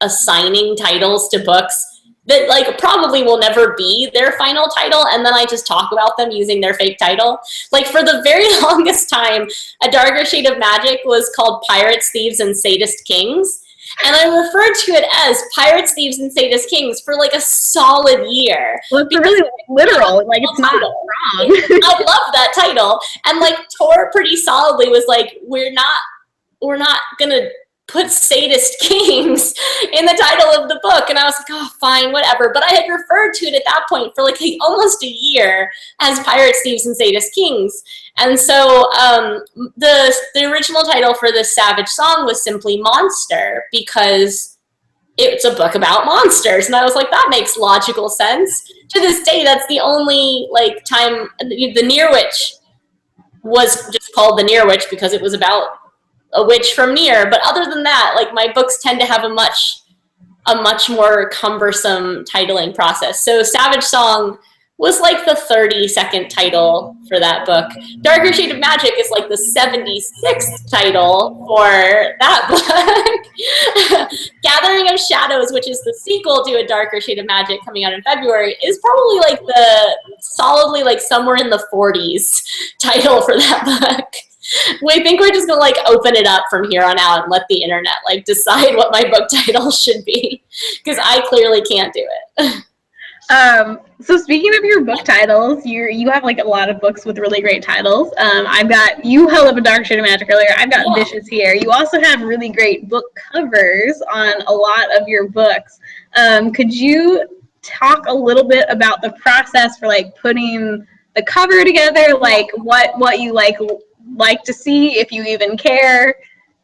assigning titles to books that like probably will never be their final title, and then I just talk about them using their fake title. Like for the very longest time, A Darker Shade of Magic was called Pirates, Thieves, and Sadist Kings. And I referred to it as Pirates, Thieves, and Sadist Kings for like a solid year. Well, it's really literal. Like, it's not wrong. I love that title. And like Tor pretty solidly was like, we're not gonna put Sadist Kings in the title of the book. And I was like, oh, fine, whatever. But I had referred to it at that point for like almost a year as Pirates, Thieves, and Sadist Kings. And so the original title for this Savage Song was simply Monster, because it's a book about monsters. And I was like, that makes logical sense. To this day, that's the only like time. The Near Witch was just called The Near Witch because it was about a witch from Near. But other than that, like my books tend to have a much more cumbersome titling process. So Savage Song was like the 32nd title for that book. Darker Shade of Magic is like the 76th title for that book. Gathering of Shadows, which is the sequel to A Darker Shade of Magic coming out in February, is probably like the solidly like somewhere in the 40s title for that book. We think we're just gonna like open it up from here on out and let the internet like decide what my book title should be, because I clearly can't do it. So speaking of your book titles, you have like a lot of books with really great titles. You held up A Dark Shade of Magic earlier. I've got Vicious here. You also have really great book covers on a lot of your books. Could you talk a little bit about the process for like putting the cover together? Like what you like to see, if you even care?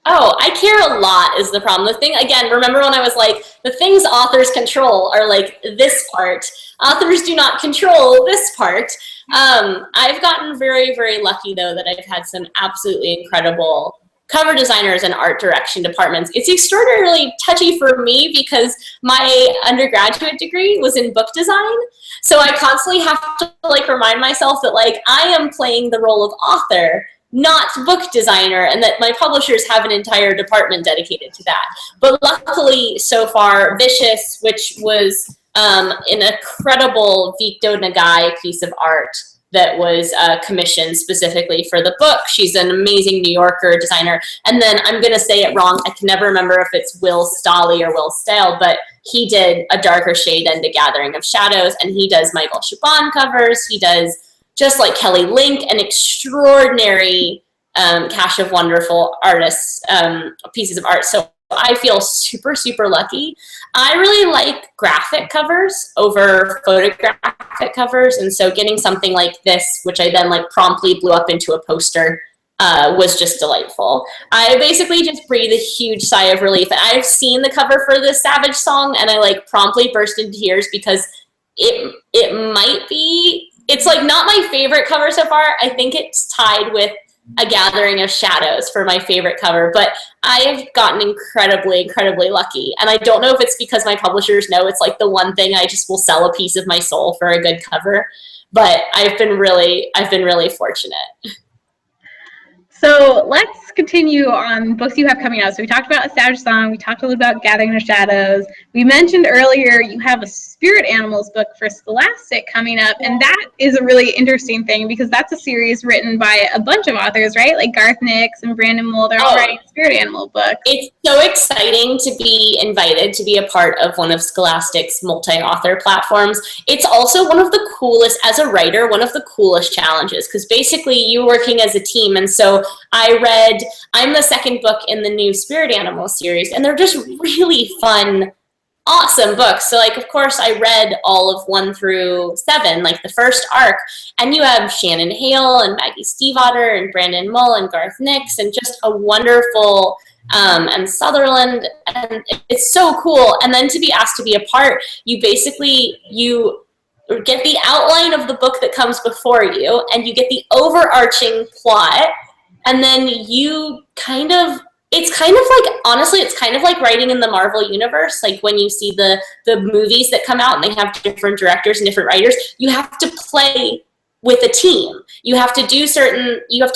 Oh, I care a lot is the problem. The thing, again, remember when I was like, the things authors control are like this part. Authors do not control this part. I've gotten very, very lucky, though, that I've had some absolutely incredible cover designers and art direction departments. It's extraordinarily touchy for me because my undergraduate degree was in book design. So I constantly have to like remind myself that like I am playing the role of author, not book designer, and that my publishers have an entire department dedicated to that. But luckily, so far, Vicious, which was an incredible Victo Nagai piece of art that was commissioned specifically for the book. She's an amazing New Yorker designer. And then I'm going to say it wrong. I can never remember if it's Will Stolley or Will Stale, but he did A Darker Shade and A Gathering of Shadows, and he does Michael Chabon covers. He does, just like Kelly Link, an extraordinary cache of wonderful artists, pieces of art. So I feel super, super lucky. I really like graphic covers over photographic covers. And so getting something like this, which I then like promptly blew up into a poster, was just delightful. I basically just breathe a huge sigh of relief. And I've seen the cover for this Savage Song, and I like promptly burst into tears because it might be, it's like not my favorite cover so far. I think it's tied with A Gathering of Shadows for my favorite cover, but I have gotten incredibly lucky. And I don't know if it's because my publishers know it's like the one thing I just will sell a piece of my soul for a good cover, but I've been really fortunate. So let's continue on books you have coming out. So we talked about A Savage Song. We talked a little about Gathering of Shadows. We mentioned earlier you have a Spirit Animals book for Scholastic coming up. And that is a really interesting thing because that's a series written by a bunch of authors, right? Like Garth Nix and Brandon Mull. They're all writing Spirit Animal books. It's so exciting to be invited to be a part of one of Scholastic's multi-author platforms. It's also one of the coolest, as a writer, one of the coolest challenges because basically you're working as a team. And so I'm the second book in the new Spirit Animal series, and they're just really fun, awesome books. So like, of course, I read all of 1 through 7, like the first arc, and you have Shannon Hale and Maggie Stiefvater and Brandon Mull and Garth Nix, and just a wonderful, and Sutherland, and it's so cool. And then to be asked to be a part, you get the outline of the book that comes before you, and you get the overarching plot. And then it's kind of like writing in the Marvel universe. Like when you see the movies that come out and they have different directors and different writers, you have to play with a team. You have to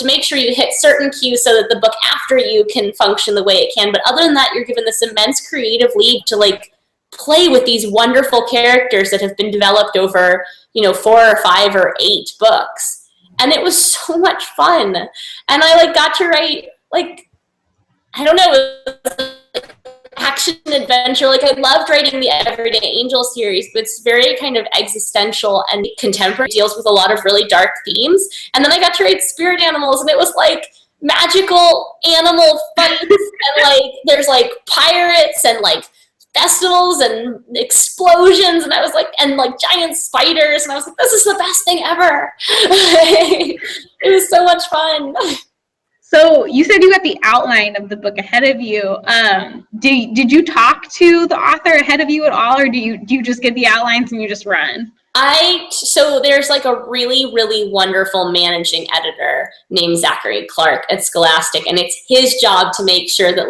make sure you hit certain cues so that the book after you can function the way it can. But other than that, you're given this immense creative lead to like play with these wonderful characters that have been developed over, 4 or 5 or 8 books. And it was so much fun. And I got to write action adventure. I loved writing the Everyday Angel series, but it's very kind of existential and contemporary, deals with a lot of really dark themes. And then I got to write Spirit Animals, and it was magical animal fights and there's pirates and festivals and explosions, and I was and giant spiders, and I was this is the best thing ever. It was so much fun. So you said you got the outline of the book ahead of you. Did you talk to the author ahead of you at all, or do you just get the outlines and you just run? So there's a really wonderful managing editor named Zachary Clark at Scholastic, and it's his job to make sure that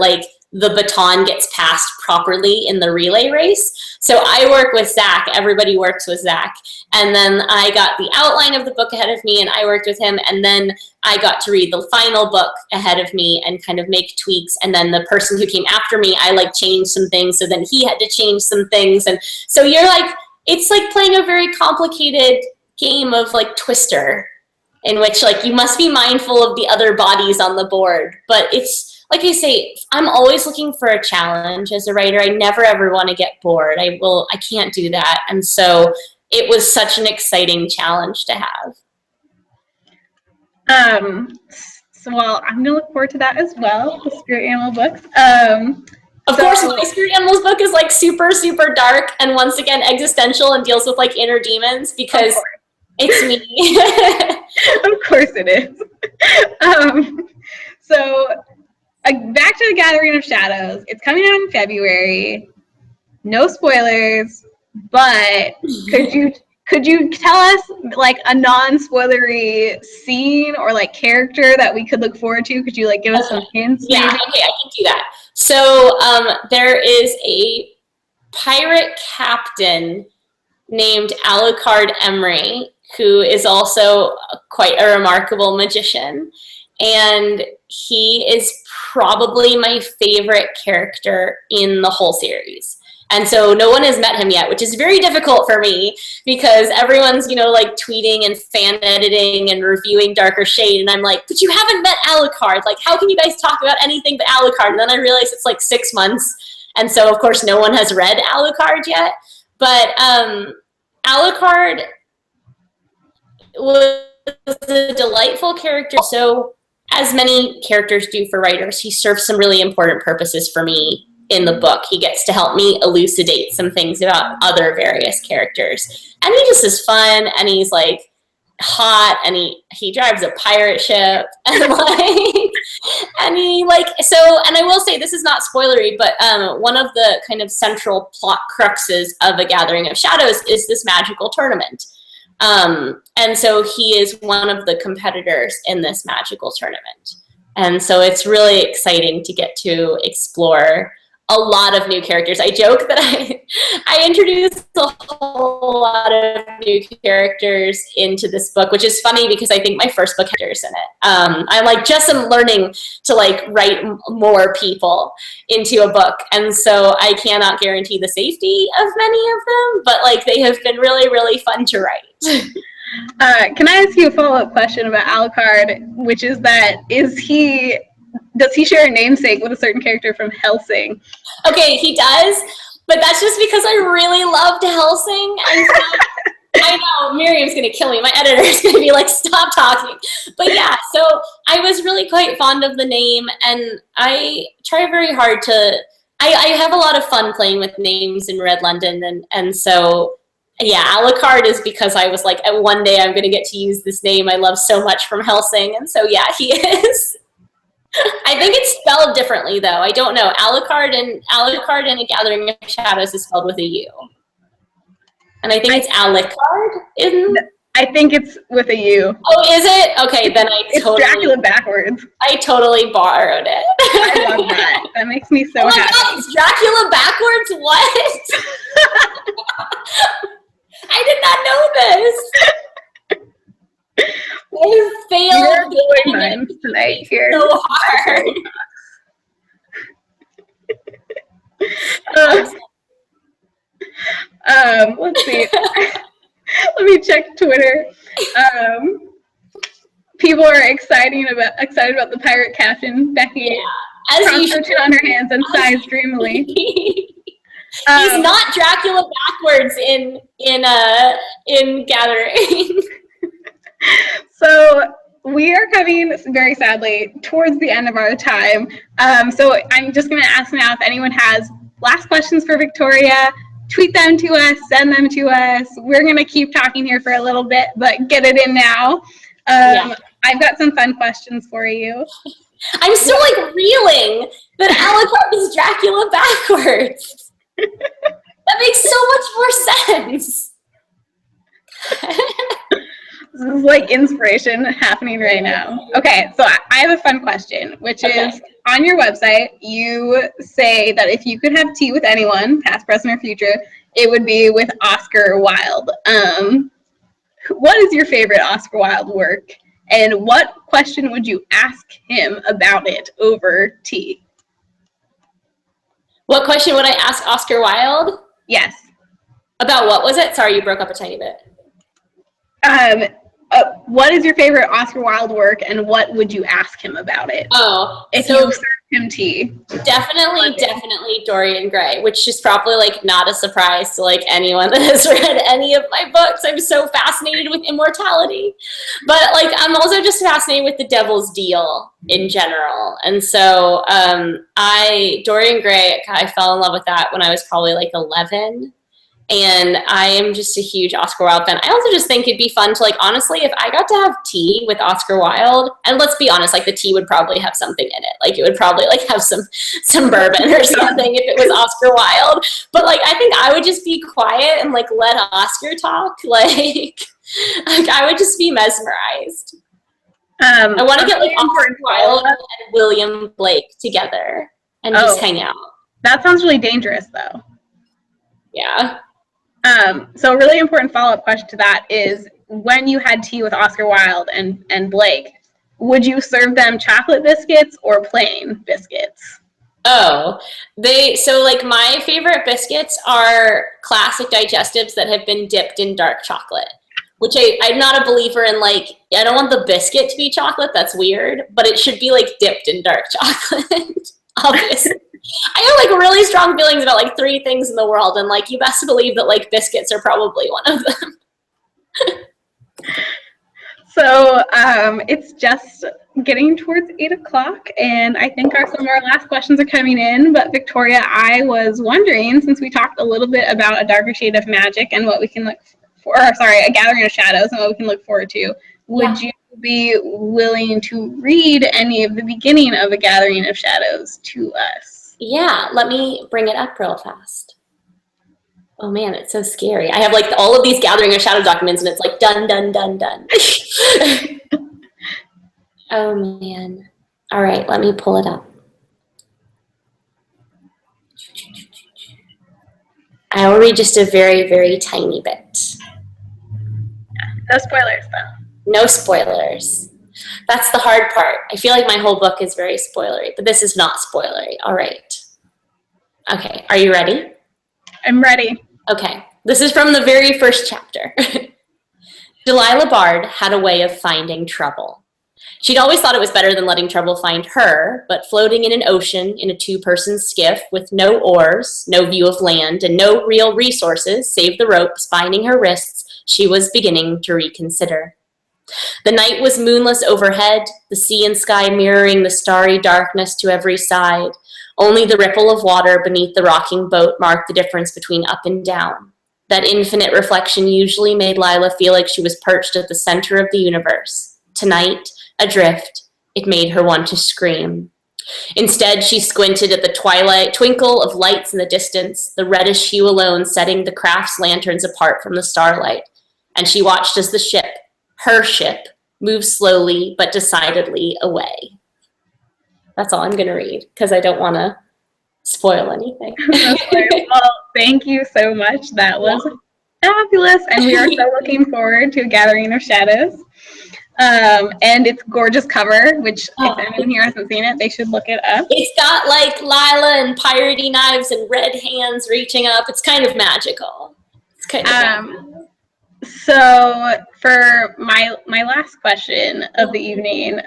the baton gets passed properly in the relay race. So I work with Zach, everybody works with Zach. And then I got the outline of the book ahead of me and I worked with him. And then I got to read the final book ahead of me and kind of make tweaks. And then the person who came after me, I changed some things. So then he had to change some things. And so you're it's playing a very complicated game of Twister, in which you must be mindful of the other bodies on the board. But it's, like I say, I'm always looking for a challenge as a writer. I never ever want to get bored. I can't do that. And so it was such an exciting challenge to have. So I'm gonna look forward to that as well, the Spirit Animal books. Of course, my Spirit Animals book is super dark and once again existential and deals with inner demons because it's me. Of course it is. So back to The Gathering of Shadows. It's coming out in February. No spoilers, but could you tell us a non-spoilery scene or character that we could look forward to? Could you give us some hints? Yeah, maybe? okay, I can do that. So there is a pirate captain named Alucard Emery who is also quite a remarkable magician. And he is probably my favorite character in the whole series. And so no one has met him yet, which is very difficult for me because everyone's, tweeting and fan editing and reviewing Darker Shade. And I'm but you haven't met Alucard. How can you guys talk about anything but Alucard? And then I realize it's 6 months. And so, of course, no one has read Alucard yet. But Alucard was a delightful character. So, as many characters do for writers, he serves some really important purposes for me in the book. He gets to help me elucidate some things about other various characters. And he just is fun, and he's hot, and he drives a pirate ship, and and I will say this is not spoilery, but one of the kind of central plot cruxes of A Gathering of Shadows is this magical tournament. And so he is one of the competitors in this magical tournament. And so it's really exciting to get to explore a lot of new characters. I joke that I introduced a whole lot of new characters into this book, which is funny because I think my first book had characters in it. I like just am learning to like write more people into a book. And so I cannot guarantee the safety of many of them, but like they have been really, really fun to write. Can I ask you a follow-up question about Alucard, which is that does he share a namesake with a certain character from Hellsing? Okay, he does, but that's just because I really loved Hellsing. And so, I know, Miriam's going to kill me. My editor is going to be like, stop talking. But yeah, so I was really quite fond of the name, and I try very hard to, I have a lot of fun playing with names in Red London, and so, yeah, Alucard is because I was like, one day I'm going to get to use this name I love so much from Hellsing, and so yeah, he is. I think it's spelled differently, though. I don't know. Alucard and A Gathering of Shadows is spelled with a U. And I think it's Alucard. I think it's with a U. Oh, is it? Okay, then it's Dracula backwards. I totally borrowed it. I love that. That makes me so happy. My God, it's Dracula backwards? What? I did not know this. I failed blowing minds tonight here. So hard. Let's see. Let me check Twitter. People are excited about the pirate captain Becky. Yeah, as crossed her chin on her hands and sighs dreamily. He's not Dracula backwards in Gathering. So we are coming very sadly towards the end of our time. So I'm just going to ask now if anyone has last questions for Victoria. Tweet them to us, send them to us. We're going to keep talking here for a little bit, but get it in now. Yeah. I've got some fun questions for you. I'm still like reeling that Alucard is Dracula backwards. That makes so much more sense. This is like inspiration happening right now. Okay, so I have a fun question, which is on your website, you say that if you could have tea with anyone, past, present, or future, it would be with Oscar Wilde. What is your favorite Oscar Wilde work, and what question would you ask him about it over tea? What question would I ask Oscar Wilde? Yes. About what was it? Sorry, you broke up a tiny bit. What is your favorite Oscar Wilde work, and what would you ask him about it? Oh, if you served him tea. Definitely Dorian Gray, which is probably like not a surprise to like anyone that has read any of my books. I'm so fascinated with immortality, but like I'm also just fascinated with the Devil's Deal in general. And so Dorian Gray, I fell in love with that when I was probably like 11. And I am just a huge Oscar Wilde fan. I also just think it'd be fun to, like, honestly, if I got to have tea with Oscar Wilde, and let's be honest, like, the tea would probably have something in it. Like, it would probably, like, have some bourbon or something if it was Oscar Wilde. But, like, I think I would just be quiet and, like, let Oscar talk. Like I would just be mesmerized. I want to get, like, Oscar Wilde and William Blake together and just hang out. That sounds really dangerous, though. Yeah. So a really important follow-up question to that is, when you had tea with Oscar Wilde and Blake, would you serve them chocolate biscuits or plain biscuits? Oh, so like my favorite biscuits are classic digestives that have been dipped in dark chocolate, which I'm not a believer in. Like, I don't want the biscuit to be chocolate. That's weird, but it should be like dipped in dark chocolate, obviously. I have like really strong feelings about like 3 things in the world, and like you best believe that like biscuits are probably one of them. So it's just getting towards 8 o'clock, and I think some of our last questions are coming in. But Victoria, I was wondering, since we talked a little bit about A Darker Shade of Magic and what we can look for, A Gathering of Shadows and what we can look forward to, would you be willing to read any of the beginning of A Gathering of Shadows to us? Yeah, let me bring it up real fast. Oh man, it's so scary. I have like all of these Gathering of Shadow documents, and it's like done, done, done, done. Oh man. All right, let me pull it up. I will read just a very, very tiny bit. No spoilers, though. No spoilers. That's the hard part. I feel like my whole book is very spoilery, but this is not spoilery. All right. Okay, are you ready? I'm ready. Okay, this is from the very first chapter. Delilah Bard had a way of finding trouble. She'd always thought it was better than letting trouble find her, but floating in an ocean in a two-person skiff with no oars, no view of land, and no real resources save the ropes binding her wrists, she was beginning to reconsider. The night was moonless overhead, the sea and sky mirroring the starry darkness to every side. Only the ripple of water beneath the rocking boat marked the difference between up and down. That infinite reflection usually made Lila feel like she was perched at the center of the universe. Tonight, adrift, it made her want to scream. Instead, she squinted at the twilight twinkle of lights in the distance, the reddish hue alone setting the craft's lanterns apart from the starlight. And she watched as the ship, her ship, moved slowly but decidedly away. That's all I'm going to read because I don't want to spoil anything. Well, thank you so much. That was fabulous, and we are so looking forward to Gathering of Shadows. And its gorgeous cover, which if anyone here hasn't seen it, they should look it up. It's got like Lila and piratey knives and red hands reaching up. It's kind of magical. It's kind of magical. So for my last question of the evening,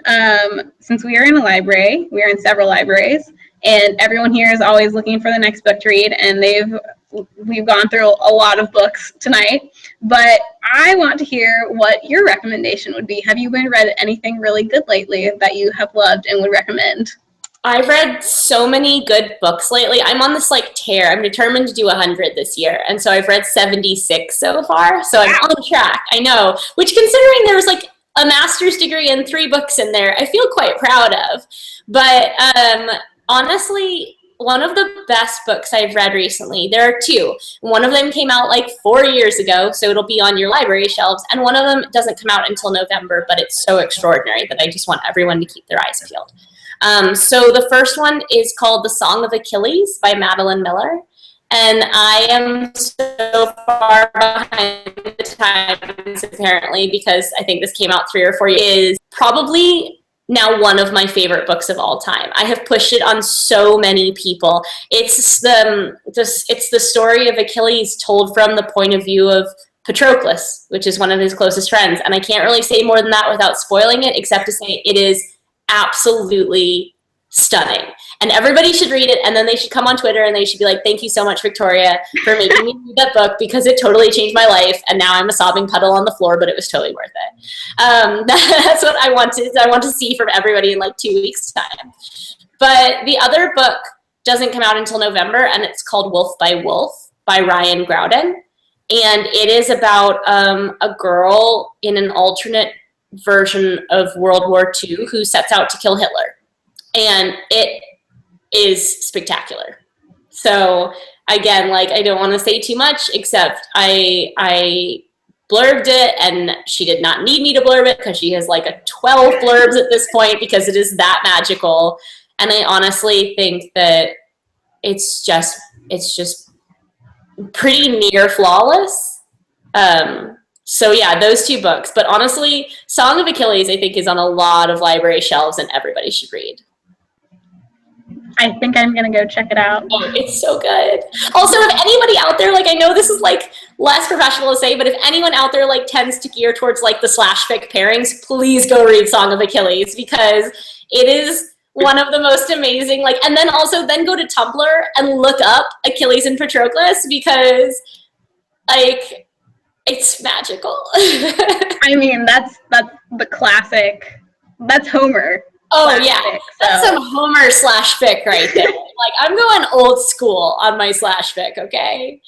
since we are in a library, we are in several libraries, and everyone here is always looking for the next book to read, and we've gone through a lot of books tonight, but I want to hear what your recommendation would be. Have you read anything really good lately that you have loved and would recommend? I've read so many good books lately. I'm on this like tear. I'm determined to do 100 this year. And so I've read 76 so far. So I'm on track. I know. Which, considering there was like a master's degree and 3 books in there, I feel quite proud of. But honestly, one of the best books I've read recently, there are 2. One of them came out like 4 years ago, so it'll be on your library shelves. And one of them doesn't come out until November, but it's so extraordinary that I just want everyone to keep their eyes peeled. So the first one is called The Song of Achilles by Madeline Miller. And I am so far behind the times, apparently, because I think this came out 3 or 4 years. It is probably now one of my favorite books of all time. I have pushed it on so many people. It's the story of Achilles told from the point of view of Patroclus, which is one of his closest friends. And I can't really say more than that without spoiling it, except to say it is absolutely stunning. And everybody should read it, and then they should come on Twitter and they should be like, thank you so much, Victoria, for making me read that book, because it totally changed my life, and now I'm a sobbing puddle on the floor, but it was totally worth it. That's what I want to see from everybody in like 2 weeks' time. But the other book doesn't come out until November, and it's called Wolf by Wolf by Ryan Groudon. And it is about a girl in an alternate version of World War II who sets out to kill Hitler. And it is spectacular. So again, like, I don't want to say too much, except I blurbed it, and she did not need me to blurb it because she has like a 12 blurbs at this point because it is that magical. And I honestly think that it's just pretty near flawless. So yeah, those 2 books. But honestly, Song of Achilles, I think, is on a lot of library shelves and everybody should read. I think I'm going to go check it out. Oh, it's so good. Also, if anybody out there, like, I know this is like less professional to say, but if anyone out there like tends to gear towards like the /fic pairings, please go read Song of Achilles, because it is one of the most amazing, like, and then also then go to Tumblr and look up Achilles and Patroclus, because like, it's magical. I mean, that's the classic. That's Homer. Oh yeah, that's some Homer /fic right there. Like, I'm going old school on my /fic, okay?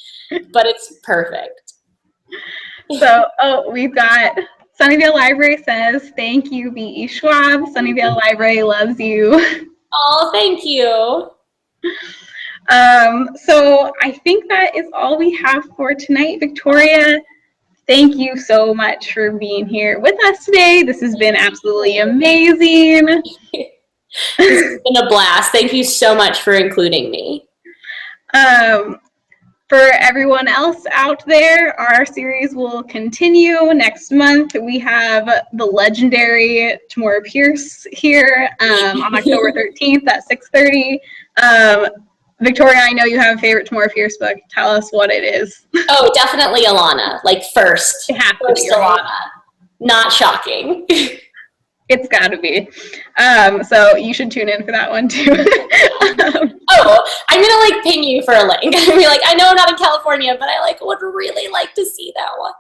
But it's perfect. So, we've got Sunnyvale Library says, thank you, B.E. Schwab. Sunnyvale Library loves you. Oh, thank you. So I think that is all we have for tonight. Victoria, thank you so much for being here with us today. This has been absolutely amazing. This has been a blast. Thank you so much for including me. For everyone else out there, our series will continue next month. We have the legendary Tamora Pierce here on October 13th at 6:30. Victoria, I know you have a favorite Tamora Pierce book. Tell us what it is. Oh, definitely Alana. Like first. It has to First be, right? Alana. Not shocking. It's got to be. So you should tune in for that one too. I'm gonna like ping you for a link. I'll be like, I know I'm not in California, but I like would really like to see that one.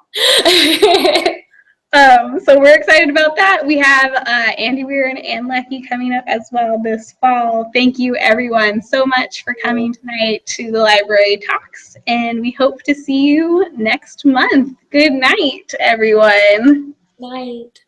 So we're excited about that. We have Andy Weir and Ann Leckie coming up as well this fall. Thank you everyone so much for coming tonight to the Library Talks, and we hope to see you next month. Good night, everyone. Night.